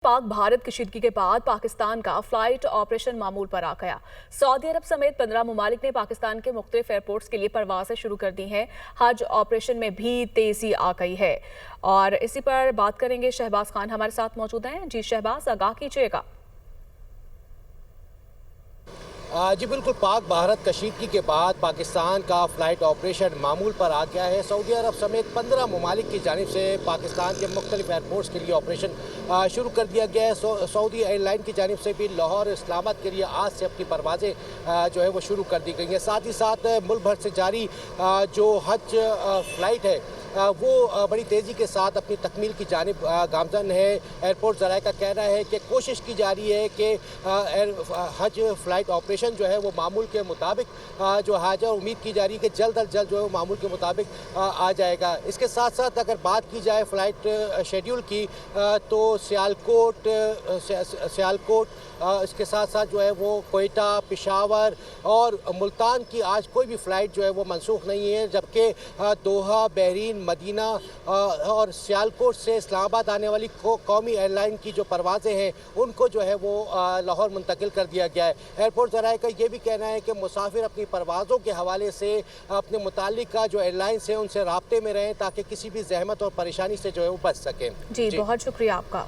पाक भारत कशीदगी के बाद पाकिस्तान का फ्लाइट ऑपरेशन मामूल पर आ गया। सऊदी अरब समेत 15 ममालिक ने पाकिस्तान के मुख्तलिफ एयरपोर्ट्स के लिए परवाजें शुरू कर दी हैं। हज ऑपरेशन में भी तेजी आ गई है और इसी पर बात करेंगे। शहबाज खान हमारे साथ मौजूद हैं। जी शहबाज, आगाह कीजिएगा। जी बिल्कुल, पाक भारत कशीदगी के बाद पाकिस्तान का फ़्लाइट ऑपरेशन मामूल पर आ गया है। सऊदी अरब समेत 15 ममालिक की जानिब से पाकिस्तान के मुख्तलिफ एयरपोर्ट्स के लिए ऑपरेशन शुरू कर दिया गया है। सऊदी एयरलाइन की जानिब से भी लाहौर इस्लामाबाद के लिए आज से अपनी परवाज़ें जो है वो शुरू कर दी गई हैं। साथ ही साथ मुल्क भर से जारी जो हज फ़्लाइट है वो बड़ी तेज़ी के साथ अपनी तकमील की जानिब गामज़न है। एयरपोर्ट ज़राए का कहना है कि कोशिश की जा रही है कि हज फ़्लाइट ऑपरेशन जो है वो मामूल के मुताबिक जो है उम्मीद की जा रही है कि जल्द अज जल्द जो है वो मामूल के मुताबिक आ जाएगा। इसके साथ साथ अगर बात की जाए फ़्लाइट शेड्यूल की तो सियालकोट इसके साथ साथ जो है वो कोयटा, पेशावर और मुल्तान की आज कोई भी फ़्लाइट जो है वो मनसूख नहीं है, जबकि दोहा, बहरीन, मदीना और सियालकोट से इस्लामाबाद आने वाली कौमी एयरलाइन की जो परवाज़ें हैं उनको जो है वो लाहौर मुंतकिल कर दिया गया है। एयरपोर्ट ज़राए का ये भी कहना है कि मुसाफिर अपनी परवाज़ों के हवाले से अपने मुताल्लिका जो एयरलाइंस हैं उनसे राब्ते में रहें ताकि किसी भी जहमत और परेशानी से जो है वो बच सकें। जी बहुत शुक्रिया आपका।